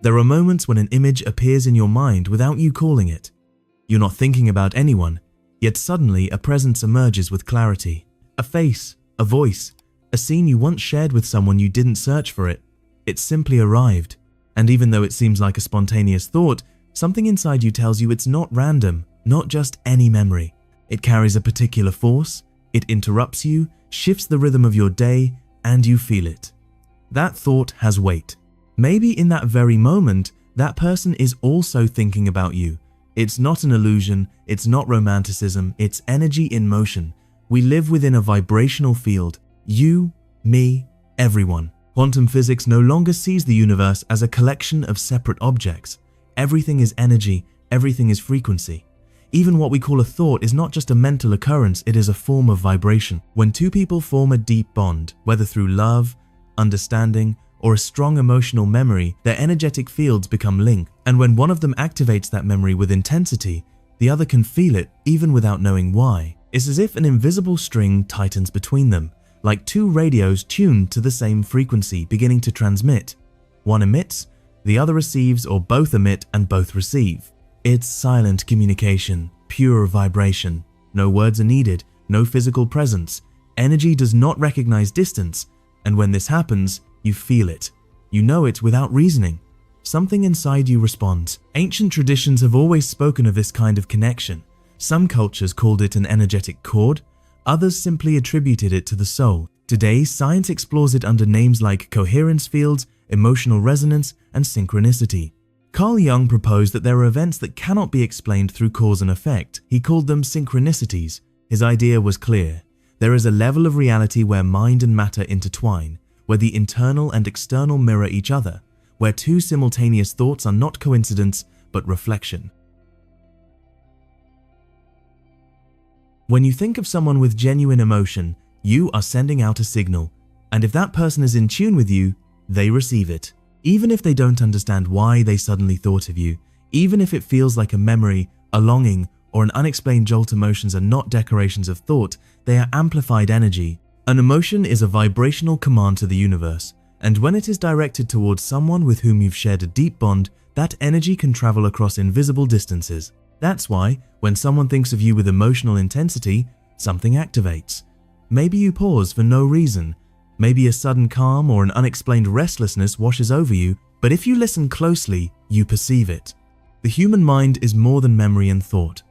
There are moments when an image appears in your mind without you calling it. You're not thinking about anyone, yet suddenly a presence emerges with clarity. A face, a voice, a scene you once shared with someone you didn't search for it. It simply arrived. And even though it seems like a spontaneous thought, something inside you tells you it's not random, not just any memory. It carries a particular force, it interrupts you, shifts the rhythm of your day, and you feel it. That thought has weight. Maybe in that very moment, that person is also thinking about you. It's not an illusion, it's not romanticism, it's energy in motion. We live within a vibrational field. You, me, everyone. Quantum physics no longer sees the universe as a collection of separate objects. Everything is energy, everything is frequency. Even what we call a thought is not just a mental occurrence, it is a form of vibration. When two people form a deep bond, whether through love, understanding, or a strong emotional memory, their energetic fields become linked. And when one of them activates that memory with intensity, the other can feel it even without knowing why. It's as if an invisible string tightens between them, like two radios tuned to the same frequency beginning to transmit. One emits, the other receives, or both emit and both receive. It's silent communication, pure vibration. No words are needed, no physical presence. Energy does not recognize distance, and when this happens, you feel it. You know it without reasoning. Something inside you responds. Ancient traditions have always spoken of this kind of connection. Some cultures called it an energetic chord, others simply attributed it to the soul. Today, science explores it under names like coherence fields, emotional resonance, and synchronicity. Carl Jung proposed that there are events that cannot be explained through cause and effect. He called them synchronicities. His idea was clear. There is a level of reality where mind and matter intertwine, where the internal and external mirror each other, where two simultaneous thoughts are not coincidence but reflection. When you think of someone with genuine emotion, you are sending out a signal, and if that person is in tune with you, they receive it. Even if they don't understand why they suddenly thought of you, even if it feels like a memory, a longing, or an unexplained jolt, emotions are not decorations of thought, they are amplified energy. An emotion is a vibrational command to the universe, and when it is directed towards someone with whom you've shared a deep bond, that energy can travel across invisible distances. That's why, when someone thinks of you with emotional intensity, something activates. Maybe you pause for no reason. Maybe a sudden calm or an unexplained restlessness washes over you, but if you listen closely, you perceive it. The human mind is more than memory and thought.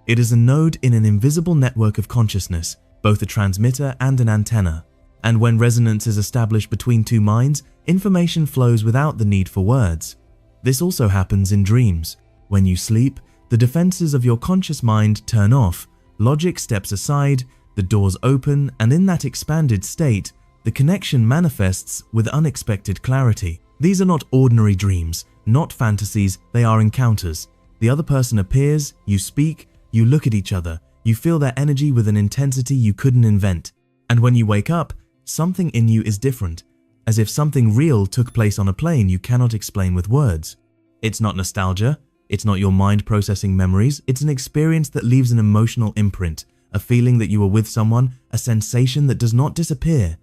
It is a node in an invisible network of consciousness, both a transmitter and an antenna. And when resonance is established between two minds, information flows without the need for words. This also happens in dreams. When you sleep, the defenses of your conscious mind turn off, logic steps aside, the doors open, and in that expanded state, the connection manifests with unexpected clarity. These are not ordinary dreams, not fantasies, they are encounters. The other person appears, you speak, you look at each other, you feel their energy with an intensity you couldn't invent. And when you wake up, something in you is different, as if something real took place on a plane you cannot explain with words. It's not nostalgia, it's not your mind processing memories, it's an experience that leaves an emotional imprint, a feeling that you were with someone, a sensation that does not disappear.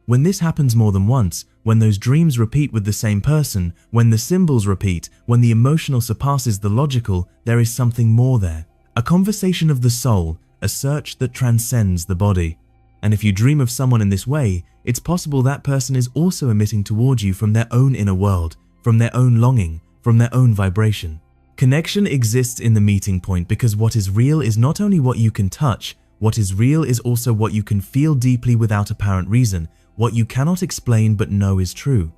When this happens more than once, when those dreams repeat with the same person, when the symbols repeat, when the emotional surpasses the logical, there is something more there. A conversation of the soul, a search that transcends the body. And if you dream of someone in this way, it's possible that person is also emitting toward you from their own inner world, from their own longing, from their own vibration. Connection exists in the meeting point because what is real is not only what you can touch, what is real is also what you can feel deeply without apparent reason, what you cannot explain but know is true.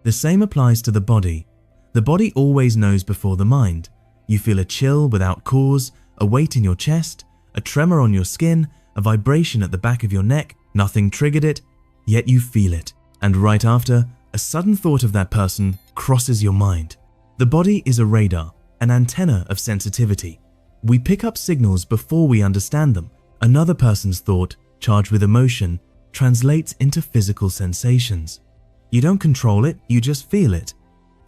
The same applies to the body. The body always knows before the mind. You feel a chill without cause, a weight in your chest, a tremor on your skin, a vibration at the back of your neck. Nothing triggered it, yet you feel it. And right after, a sudden thought of that person crosses your mind. The body is a radar, an antenna of sensitivity. We pick up signals before we understand them. Another person's thought, charged with emotion, translates into physical sensations. You don't control it, you just feel it.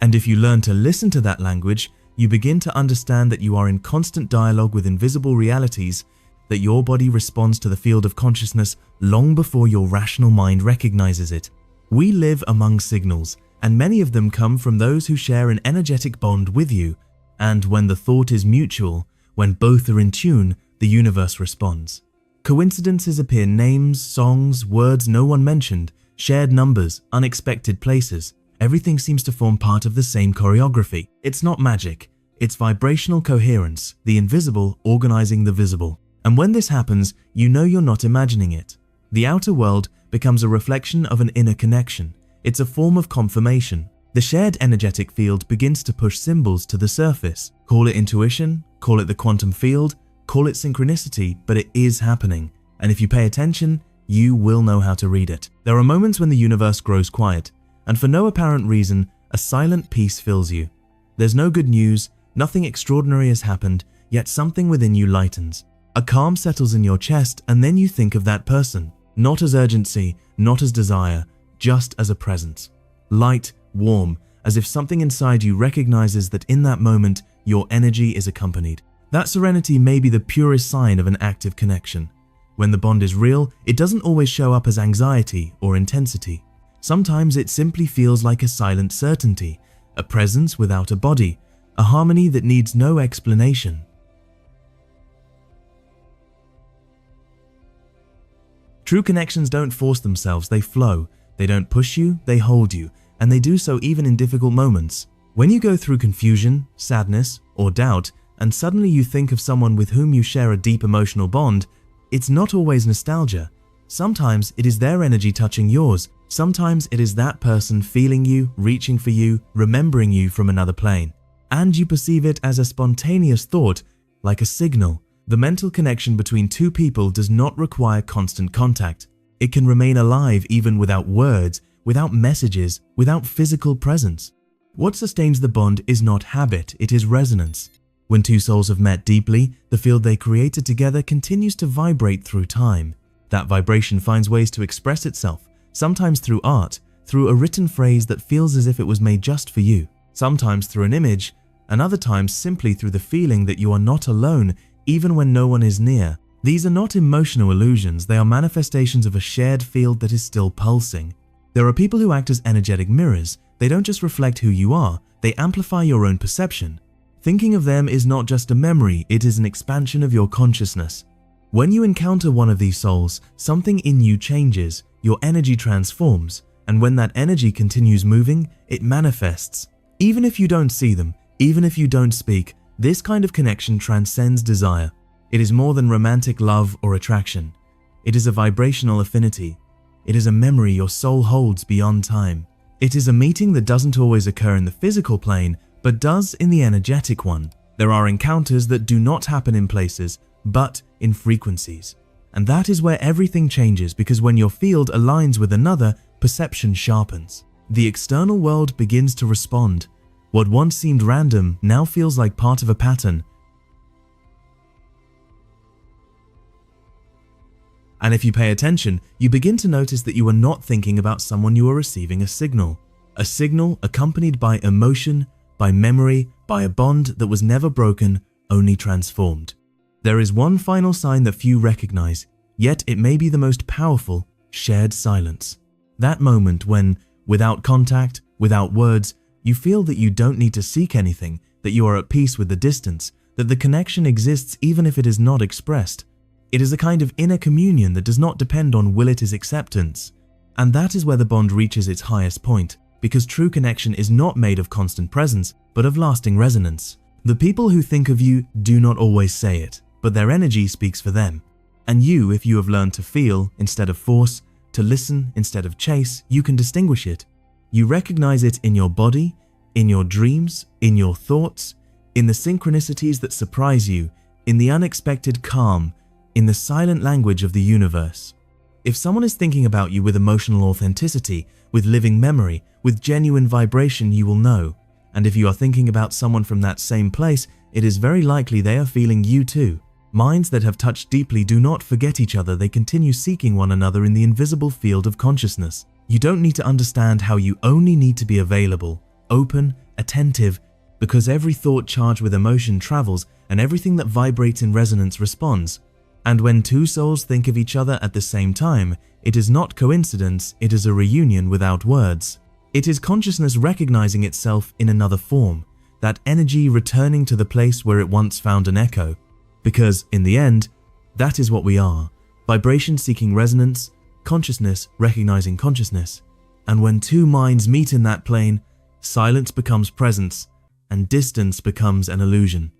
And if you learn to listen to that language, you begin to understand that you are in constant dialogue with invisible realities, that your body responds to the field of consciousness long before your rational mind recognizes it. We live among signals, and many of them come from those who share an energetic bond with you. And when the thought is mutual, when both are in tune, the universe responds. Coincidences appear: names, songs, words no one mentioned, shared numbers, unexpected places. Everything seems to form part of the same choreography. It's not magic, it's vibrational coherence, the invisible organizing the visible. And when this happens, you know you're not imagining it. The outer world becomes a reflection of an inner connection. It's a form of confirmation. The shared energetic field begins to push symbols to the surface. Call it intuition, call it the quantum field, call it synchronicity, but it is happening. And if you pay attention, you will know how to read it. There are moments when the universe grows quiet, and for no apparent reason, a silent peace fills you. There's no good news, nothing extraordinary has happened, yet something within you lightens. A calm settles in your chest, and then you think of that person. Not as urgency, not as desire, just as a presence. Light, warm, as if something inside you recognizes that in that moment, your energy is accompanied. That serenity may be the purest sign of an active connection. When the bond is real, it doesn't always show up as anxiety or intensity. Sometimes it simply feels like a silent certainty, a presence without a body, a harmony that needs no explanation. True connections don't force themselves, they flow. They don't push you, they hold you, and they do so even in difficult moments. When you go through confusion, sadness, or doubt, and suddenly you think of someone with whom you share a deep emotional bond, it's not always nostalgia. Sometimes it is their energy touching yours. Sometimes it is that person feeling you, reaching for you, remembering you from another plane. And you perceive it as a spontaneous thought, like a signal. The mental connection between two people does not require constant contact. It can remain alive even without words, without messages, without physical presence. What sustains the bond is not habit, it is resonance. When two souls have met deeply, the field they created together continues to vibrate through time. That vibration finds ways to express itself, sometimes through art, through a written phrase that feels as if it was made just for you, sometimes through an image, and other times simply through the feeling that you are not alone even when no one is near. These are not emotional illusions, they are manifestations of a shared field that is still pulsing. There are people who act as energetic mirrors. They don't just reflect who you are, they amplify your own perception. Thinking of them is not just a memory, it is an expansion of your consciousness. When you encounter one of these souls, something in you changes, your energy transforms, and when that energy continues moving, it manifests. Even if you don't see them, even if you don't speak, this kind of connection transcends desire. It is more than romantic love or attraction. It is a vibrational affinity. It is a memory your soul holds beyond time. It is a meeting that doesn't always occur in the physical plane, but does in the energetic one. There are encounters that do not happen in places, but in frequencies. And that is where everything changes, because when your field aligns with another, perception sharpens. The external world begins to respond. What once seemed random now feels like part of a pattern. And if you pay attention, you begin to notice that you are not thinking about someone, you are receiving a signal accompanied by emotion, by memory, by a bond that was never broken, only transformed. There is one final sign that few recognize, yet it may be the most powerful: shared silence. That moment when, without contact, without words, you feel that you don't need to seek anything, that you are at peace with the distance, that the connection exists even if it is not expressed. It is a kind of inner communion that does not depend on will, it is acceptance. And that is where the bond reaches its highest point, because true connection is not made of constant presence, but of lasting resonance. The people who think of you do not always say it, but their energy speaks for them. And you, if you have learned to feel instead of force, to listen instead of chase, you can distinguish it. You recognize it in your body, in your dreams, in your thoughts, in the synchronicities that surprise you, in the unexpected calm, in the silent language of the universe. If someone is thinking about you with emotional authenticity, with living memory, with genuine vibration, you will know. And if you are thinking about someone from that same place, it is very likely they are feeling you too. Minds that have touched deeply do not forget each other, they continue seeking one another in the invisible field of consciousness. You don't need to understand how, you only need to be available, open, attentive, because every thought charged with emotion travels and everything that vibrates in resonance responds. And when two souls think of each other at the same time, it is not coincidence, it is a reunion without words. It is consciousness recognizing itself in another form, that energy returning to the place where it once found an echo. Because, in the end, that is what we are, vibration seeking resonance, consciousness recognizing consciousness. And when two minds meet in that plane, silence becomes presence, and distance becomes an illusion.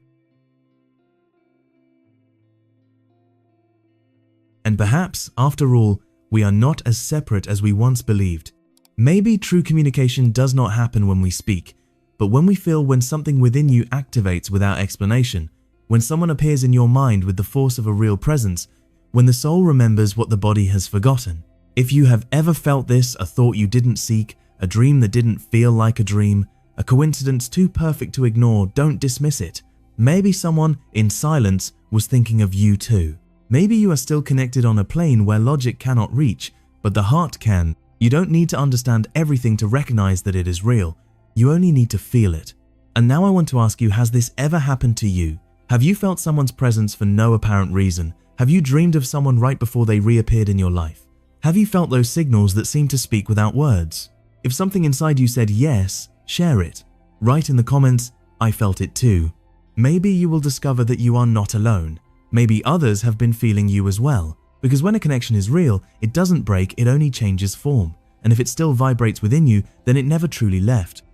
And perhaps, after all, we are not as separate as we once believed. Maybe true communication does not happen when we speak, but when something within you activates without explanation, when someone appears in your mind with the force of a real presence, when the soul remembers what the body has forgotten. If you have ever felt this, a thought you didn't seek, a dream that didn't feel like a dream, a coincidence too perfect to ignore, don't dismiss it. Maybe someone, in silence, was thinking of you too. Maybe you are still connected on a plane where logic cannot reach, but the heart can. You don't need to understand everything to recognize that it is real. You only need to feel it. And now I want to ask you, has this ever happened to you? Have you felt someone's presence for no apparent reason? Have you dreamed of someone right before they reappeared in your life? Have you felt those signals that seem to speak without words? If something inside you said yes, share it. Write in the comments, I felt it too. Maybe you will discover that you are not alone. Maybe others have been feeling you as well. Because when a connection is real, it doesn't break, it only changes form. And if it still vibrates within you, then it never truly left.